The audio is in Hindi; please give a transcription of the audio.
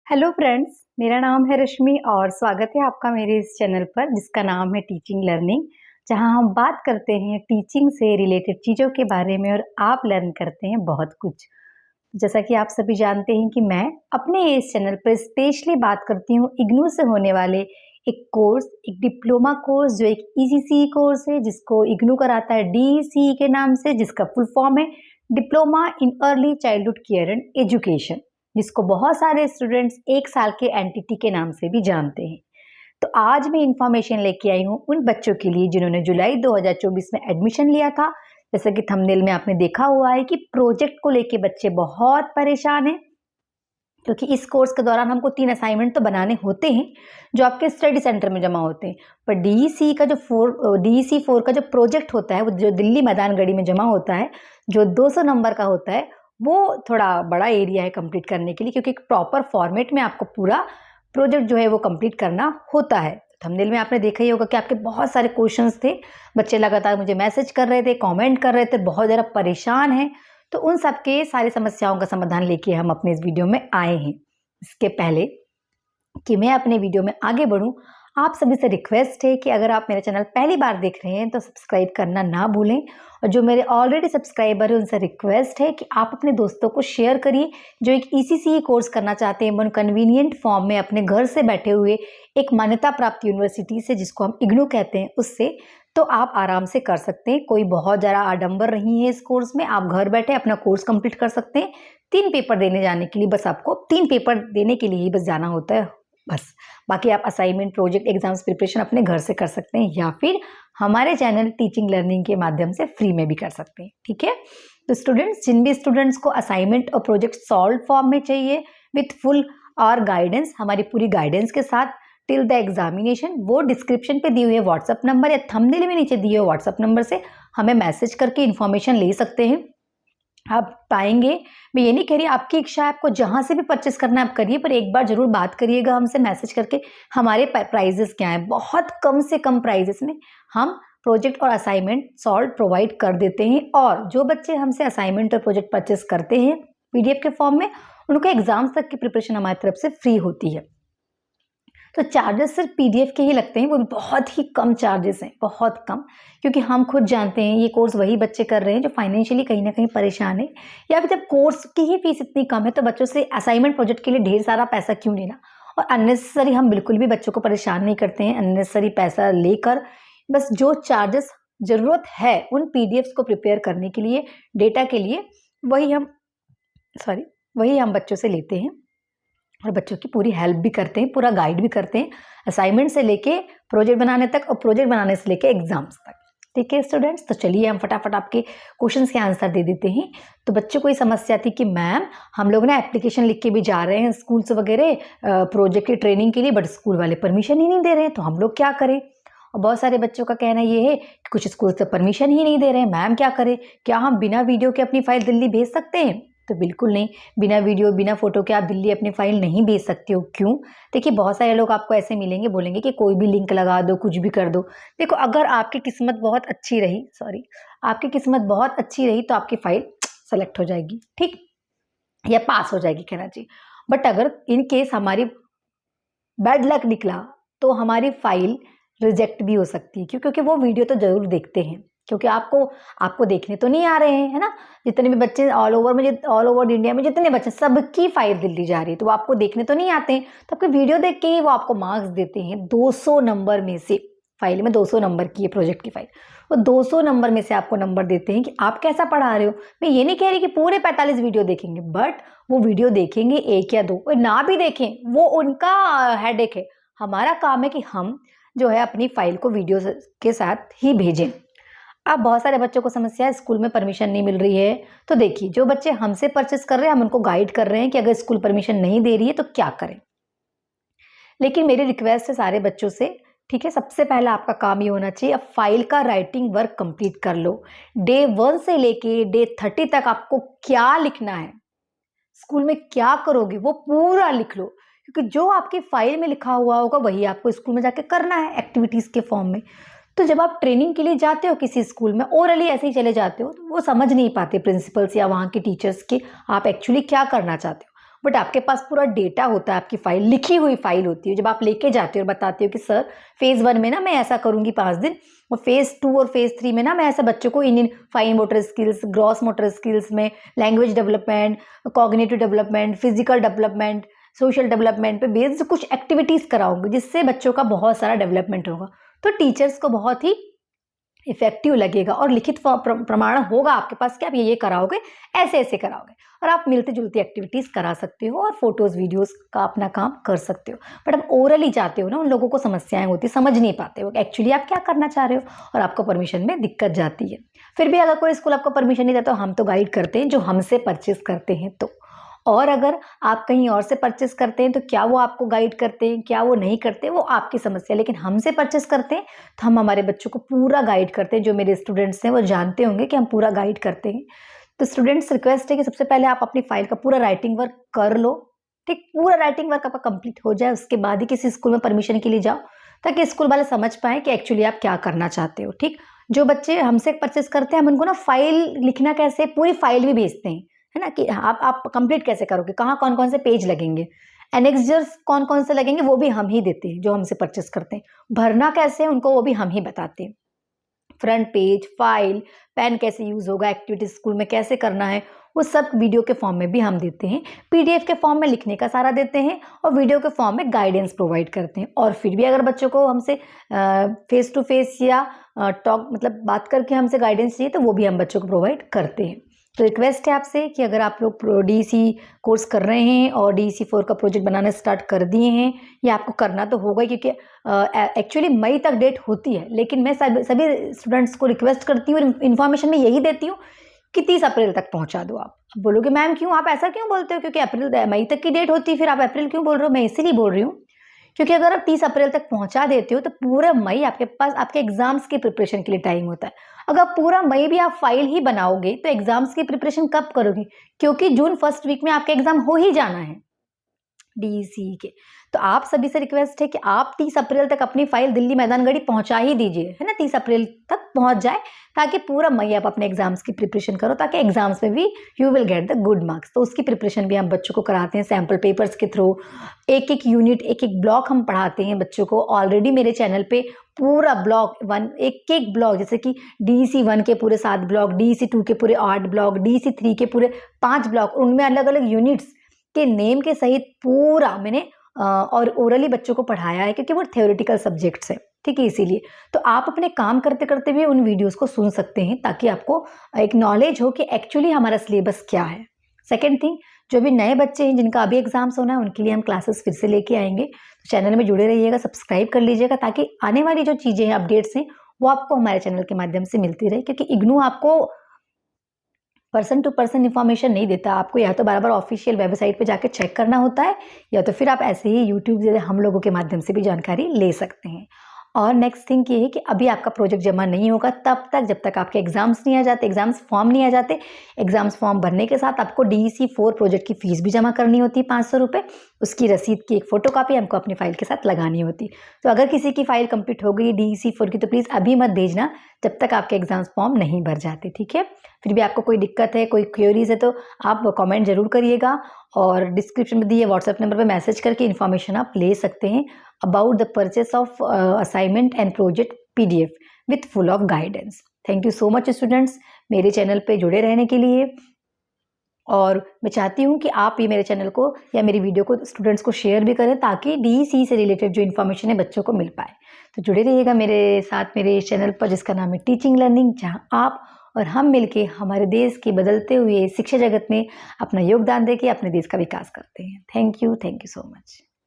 हेलो फ्रेंड्स, मेरा नाम है रश्मि और स्वागत है आपका मेरे इस चैनल पर जिसका नाम है टीचिंग लर्निंग, जहां हम बात करते हैं टीचिंग से रिलेटेड चीज़ों के बारे में और आप लर्न करते हैं बहुत कुछ। जैसा कि आप सभी जानते हैं कि मैं अपने इस चैनल पर स्पेशली बात करती हूँ इग्नू से होने वाले एक कोर्स, एक डिप्लोमा कोर्स जो एक ईसीसी कोर्स है जिसको इग्नू कराता है डीसीई के नाम से, जिसका फुल फॉर्म है diploma in early childhood care and education, जिसको बहुत सारे स्टूडेंट्स एक साल के एनटीटी के नाम से भी जानते हैं। तो आज मैं इंफॉर्मेशन लेके आई हूँ उन बच्चों के लिए जिन्होंने जुलाई 2024 में एडमिशन लिया था। जैसा कि थंबनेल में आपने देखा हुआ है कि प्रोजेक्ट को लेके बच्चे बहुत परेशान हैं, क्योंकि इस कोर्स के दौरान हमको 3 असाइनमेंट तो बनाने होते हैं जो आपके स्टडी सेंटर में जमा होते हैं, पर डीईसी का जो डीईसी 4 का जो प्रोजेक्ट होता है वो जो दिल्ली मैदान गढ़ी में जमा होता है, जो 200 नंबर का होता है, वो थोड़ा बड़ा एरिया है कंप्लीट करने के लिए, क्योंकि एक प्रॉपर फॉर्मेट में आपको पूरा प्रोजेक्ट जो है वो कंप्लीट करना होता है। थंबनेल में आपने देखा ही होगा कि आपके बहुत सारे क्वेश्चंस थे, बच्चे लगातार मुझे मैसेज कर रहे थे, कमेंट कर रहे थे, बहुत ज़्यादा परेशान हैं। तो उन सब के सारी समस्याओं का समाधान लेके हम अपने इस वीडियो में आए हैं। इसके पहले कि मैं अपने वीडियो में आगे बढ़ूं, आप सभी से रिक्वेस्ट है कि अगर आप मेरा चैनल पहली बार देख रहे हैं तो सब्सक्राइब करना ना भूलें, और जो मेरे ऑलरेडी सब्सक्राइबर हैं उनसे रिक्वेस्ट है कि आप अपने दोस्तों को शेयर करिए जो एक ईसीसी कोर्स करना चाहते हैं वन कन्वीनियंट फॉर्म में अपने घर से बैठे हुए एक मान्यता प्राप्त यूनिवर्सिटी से, जिसको हम इग्नू कहते हैं, उससे। तो आप आराम से कर सकते हैं, कोई बहुत ज़्यादा आडंबर नहीं है इस कोर्स में। आप घर बैठे अपना कोर्स कंप्लीट कर सकते हैं। 3 पेपर देने जाने के लिए बस आपको 3 पेपर देने के लिए ही बस जाना होता है, बस। बाकी आप असाइनमेंट, प्रोजेक्ट, एग्जाम्स प्रिपरेशन अपने घर से कर सकते हैं, या फिर हमारे चैनल टीचिंग लर्निंग के माध्यम से फ्री में भी कर सकते हैं, ठीक है। तो स्टूडेंट्स, जिन भी स्टूडेंट्स को असाइनमेंट और प्रोजेक्ट सॉल्व फॉर्म में चाहिए विथ फुल और गाइडेंस, हमारी पूरी गाइडेंस के साथ टिल द एग्जामिनेशन, वो डिस्क्रिप्शन पे दिए हुए व्हाट्सअप नंबर या थंबनेल में नीचे दिए हुए व्हाट्सअप नंबर से हमें मैसेज करके इन्फॉर्मेशन ले सकते हैं। आप पाएंगे, मैं ये नहीं कह रही आपकी इच्छा है, आपको जहाँ से भी परचेस करना है आप करिए, पर एक बार जरूर बात करिएगा हमसे मैसेज करके हमारे प्राइजेस क्या हैं। बहुत कम से कम प्राइजेस में हम प्रोजेक्ट और असाइनमेंट सॉल्व प्रोवाइड कर देते हैं, और जो बच्चे हमसे असाइनमेंट और प्रोजेक्ट परचेस करते हैं पीडीएफ के फॉर्म में, उनको एग्जाम्स तक की प्रिपरेशन हमारी तरफ से फ्री होती है। तो चार्जेस सिर्फ पीडीएफ के ही लगते हैं, वो भी बहुत ही कम चार्जेस हैं, बहुत कम, क्योंकि हम खुद जानते हैं ये कोर्स वही बच्चे कर रहे हैं जो फाइनेंशियली कहीं ना कहीं परेशान है, या फिर जब कोर्स की ही फीस इतनी कम है तो बच्चों से असाइनमेंट प्रोजेक्ट के लिए ढेर सारा पैसा क्यों लेना। और अननेसेसरी हम बिल्कुल भी बच्चों को परेशान नहीं करते हैं अननेसेसरी पैसा लेकर। बस जो चार्जेस ज़रूरत है उन पीडीएफ्स को प्रिपेयर करने के लिए, डेटा के लिए, वही हम बच्चों से लेते हैं, और बच्चों की पूरी हेल्प भी करते हैं, पूरा गाइड भी करते हैं, असाइनमेंट से लेके प्रोजेक्ट बनाने तक और प्रोजेक्ट बनाने से लेके एग्जाम्स तक, ठीक है स्टूडेंट्स। तो चलिए हम फटाफट आपके क्वेश्चंस के आंसर दे देते हैं। तो बच्चों को ये समस्या थी कि मैम हम लोग ना एप्लीकेशन लिख के भी जा रहे हैं स्कूल्स वगैरह प्रोजेक्ट की ट्रेनिंग के लिए, बट स्कूल वाले परमिशन ही नहीं दे रहे हैं, तो हम लोग क्या करें। और बहुत सारे बच्चों का कहना ये है कि कुछ स्कूल से परमिशन ही नहीं दे रहे हैं, मैम क्या करें, क्या हम बिना वीडियो के अपनी फाइल दिल्ली भेज सकते हैं। तो बिल्कुल नहीं, बिना वीडियो बिना फोटो के आप दिल्ली अपनी फाइल नहीं भेज सकते हो। क्यों? देखिए, बहुत सारे लोग आपको ऐसे मिलेंगे, बोलेंगे कि कोई भी लिंक लगा दो, कुछ भी कर दो। देखो, अगर आपकी किस्मत बहुत अच्छी रही, आपकी किस्मत बहुत अच्छी रही तो आपकी फाइल सेलेक्ट हो जाएगी, ठीक, या पास हो जाएगी कहना चाहिए। बट अगर इन केस हमारी बैड लक निकला तो हमारी फाइल रिजेक्ट भी हो सकती है। क्यों? क्योंकि वो वीडियो तो जरूर देखते हैं, क्योंकि आपको देखने तो नहीं आ रहे हैं, है ना। जितने भी बच्चे ऑल ओवर इंडिया में जितने बच्चे, सबकी फाइल दिल्ली जा रही है, तो वो आपको देखने तो नहीं आते हैं, तो आपके वीडियो देख के ही वो आपको मार्क्स देते हैं। 200 नंबर में से, फाइल में 200 नंबर की है प्रोजेक्ट की फाइल, वो 200 नंबर में से आपको नंबर देते हैं कि आप कैसा पढ़ा रहे हो। मैं ये नहीं कह रही कि पूरे 45 वीडियो देखेंगे, बट वो वीडियो देखेंगे 1 या 2, और ना भी देखें वो उनका हेडेक है। हमारा काम है कि हम जो है अपनी फाइल को वीडियो के साथ ही भेजें। अब बहुत सारे बच्चों को समस्या है स्कूल में परमिशन नहीं मिल रही है। तो देखिए, जो बच्चे हमसे परचेस कर रहे हैं हम उनको गाइड कर रहे हैं कि अगर स्कूल परमिशन नहीं दे रही है तो क्या करें। लेकिन मेरी रिक्वेस्ट है सारे बच्चों से, ठीक है, सबसे पहला आपका काम ये होना चाहिए, अब फाइल का राइटिंग वर्क कंप्लीट कर लो। डे 1 से लेके डे 30 तक आपको क्या लिखना है, स्कूल में क्या करोगे वो पूरा लिख लो, क्योंकि जो आपकी फाइल में लिखा हुआ होगा वही आपको स्कूल में जाके करना है एक्टिविटीज के फॉर्म में। तो जब आप ट्रेनिंग के लिए जाते हो किसी स्कूल में, ओरली ऐसे ही चले जाते हो, तो वो समझ नहीं पाते प्रिंसिपल्स या वहाँ के टीचर्स के आप एक्चुअली क्या करना चाहते हो। बट आपके पास पूरा डेटा होता है, आपकी फाइल लिखी हुई फाइल होती है। जब आप लेके जाते हो और बताते हो कि सर फेज़ 1 में ना मैं ऐसा करूँगी 5 दिन, और फेज़ 2 और फेज़ 3 में ना मैं ऐसे बच्चों को इन fine motor skills, gross motor skills में language development, cognitive development, physical development, social development पे बेस्ड कुछ एक्टिविटीज़ कराऊंगी जिससे बच्चों का बहुत सारा डेवलपमेंट होगा। तो टीचर्स को बहुत ही इफेक्टिव लगेगा और लिखित प्रमाण होगा आपके पास कि आप ये कराओगे, ऐसे ऐसे कराओगे, और आप मिलती जुलती एक्टिविटीज़ करा सकते हो और फोटोज़ वीडियोज़ का अपना काम कर सकते हो। बट आप ओरली जाते हो ना, उन लोगों को समस्याएं होती, समझ नहीं पाते हो एक्चुअली आप क्या करना चाह रहे हो, और आपको परमिशन में दिक्कत जाती है। फिर भी अगर कोई स्कूल आपको परमिशन नहीं देता तो हम तो गाइड करते हैं जो हमसे परचेस करते हैं। तो और अगर आप कहीं और से परचेस करते हैं तो क्या वो आपको गाइड करते हैं, क्या वो नहीं करते, वो आपकी समस्या। लेकिन हमसे परचेस करते हैं तो हम हमारे बच्चों को पूरा गाइड करते हैं। जो मेरे स्टूडेंट्स हैं वो जानते होंगे कि हम पूरा गाइड करते हैं। तो स्टूडेंट्स रिक्वेस्ट है कि सबसे पहले आप अपनी फाइल का पूरा राइटिंग वर्क कर लो, ठीक, पूरा राइटिंग वर्क आपका कंप्लीट हो जाए, उसके बाद ही किसी स्कूल में परमिशन के लिए जाओ, ताकि स्कूल वाले समझ पाएँ कि एक्चुअली आप क्या करना चाहते हो। ठीक, जो बच्चे हमसे परचेस करते हैं हम उनको ना फाइल लिखना कैसे, पूरी फाइल भी भेजते हैं, है ना, कि आप कंप्लीट कैसे करोगे, कहाँ कौन कौन से पेज लगेंगे, एनेक्सर्स कौन कौन से लगेंगे, वो भी हम ही देते हैं जो हमसे परचेस करते हैं। भरना कैसे है उनको वो भी हम ही बताते हैं। फ्रंट पेज, फाइल, पेन कैसे यूज़ होगा, एक्टिविटी स्कूल में कैसे करना है, वो सब वीडियो के फॉर्म में भी हम देते हैं। पीडीएफ के फॉर्म में लिखने का सारा देते हैं और वीडियो के फॉर्म में गाइडेंस प्रोवाइड करते हैं। और फिर भी अगर बच्चों को हमसे फेस टू फेस या टॉक मतलब बात करके हमसे गाइडेंस चाहिए तो वो भी हम बच्चों को प्रोवाइड करते हैं। तो रिक्वेस्ट है आपसे कि अगर आप लोग डीईसी कोर्स कर रहे हैं और डीईसी 4 का प्रोजेक्ट बनाना स्टार्ट कर दिए हैं, या आपको करना तो होगा क्योंकि एक्चुअली मई तक डेट होती है, लेकिन मैं सभी स्टूडेंट्स को रिक्वेस्ट करती हूँ, इन्फॉर्मेशन में यही देती हूँ कि 30 अप्रैल तक पहुँचा दो आप। अब बोलोगे मैम क्यों, आप ऐसा क्यों बोलते हो, क्योंकि मई तक की डेट होती है, फिर आप अप्रैल क्यों बोल रहे हो। मैं इसीलिए बोल रही हूँ क्योंकि अगर आप 30 अप्रैल तक पहुंचा देते हो तो पूरा मई आपके पास आपके एग्जाम्स की प्रिपरेशन के लिए टाइम होता है। अगर पूरा मई भी आप फाइल ही बनाओगे तो एग्जाम्स की प्रिपरेशन कब करोगे, क्योंकि जून फर्स्ट वीक में आपका एग्जाम हो ही जाना है डीईसी के। तो आप सभी से रिक्वेस्ट है कि आप 30 अप्रैल तक अपनी फाइल दिल्ली मैदानगढ़ी पहुंचा ही दीजिए, है ना, 30 अप्रैल तक पहुंच जाए, ताकि पूरा मई आप अपने एग्जाम्स की प्रिपरेशन करो, ताकि एग्जाम्स में भी you will get the good marks. तो उसकी प्रिपरेशन भी हम बच्चों को कराते हैं सैम्पल पेपर्स के थ्रू, एक एक यूनिट, एक एक ब्लॉक हम पढ़ाते हैं बच्चों को। ऑलरेडी मेरे चैनल पे पूरा ब्लॉक एक एक ब्लॉक, जैसे कि डीईसी 1 के पूरे 7 ब्लॉक, डीईसी 2 के पूरे 8 ब्लॉक, डीईसी 3 के पूरे 5 ब्लॉक, उनमें अलग अलग यूनिट्स के नेम के सहित पूरा मैंने और ओरली बच्चों को पढ़ाया है, क्योंकि वो थ्योरेटिकल सब्जेक्ट्स है, ठीक है, इसीलिए। तो आप अपने काम करते करते भी उन वीडियोस को सुन सकते हैं, ताकि आपको एक नॉलेज हो कि एक्चुअली हमारा सिलेबस क्या है। सेकेंड थिंग, जो भी नए बच्चे हैं जिनका अभी एग्जाम्स होना है, उनके लिए हम क्लासेस फिर से लेके आएंगे। तो चैनल में जुड़े रहिएगा, सब्सक्राइब कर लीजिएगा, ताकि आने वाली जो चीज़ें हैं, अपडेट्स हैं, वो आपको हमारे चैनल के माध्यम से मिलती रहे। क्योंकि इग्नू आपको पर्सन टू पर्सन इन्फॉर्मेशन नहीं देता, आपको या तो बार बार ऑफिशियल वेबसाइट पे जाके चेक करना होता है, या तो फिर आप ऐसे ही यूट्यूब जैसे हम लोगों के माध्यम से भी जानकारी ले सकते हैं। और नेक्स्ट थिंग ये है कि अभी आपका प्रोजेक्ट जमा नहीं होगा तब तक, जब तक आपके एग्जाम्स नहीं आ जाते, एग्जाम्स फॉर्म नहीं आ जाते। एग्जाम्स फॉर्म भरने के साथ आपको डीईसी 4 प्रोजेक्ट की फीस भी जमा करनी होती है 500 रुपये। उसकी रसीद की एक फोटोकॉपी हमको अपनी फाइल के साथ लगानी होती। तो अगर किसी की फाइल कंप्लीट हो गई डीईसी 4 की, तो प्लीज़ अभी मत भेजना जब तक आपके एग्जाम्स फॉर्म नहीं भर जाते, ठीक है। फिर भी आपको कोई दिक्कत है, कोई क्वेरीज है, तो आप कमेंट जरूर करिएगा, और डिस्क्रिप्शन में दिए व्हाट्सएप नंबर पे मैसेज करके इन्फॉर्मेशन आप ले सकते हैं about the purchase of assignment and project PDF with full of guidance. Thank you so much students, मेरे चैनल पे जुड़े रहने के लिए। और मैं चाहती हूँ कि आप ये मेरे चैनल को या मेरी वीडियो को स्टूडेंट्स को शेयर भी करें, ताकि डीईसी से रिलेटेड जो इन्फॉर्मेशन है बच्चों को मिल पाए। तो जुड़े रहिएगा मेरे साथ मेरे चैनल पर, जिसका नाम है टीचिंग लर्निंग, जहाँ आप और हम मिलके हमारे देश के बदलते हुए शिक्षा जगत में अपना योगदान देके अपने देश का विकास करते हैं। Thank you so much.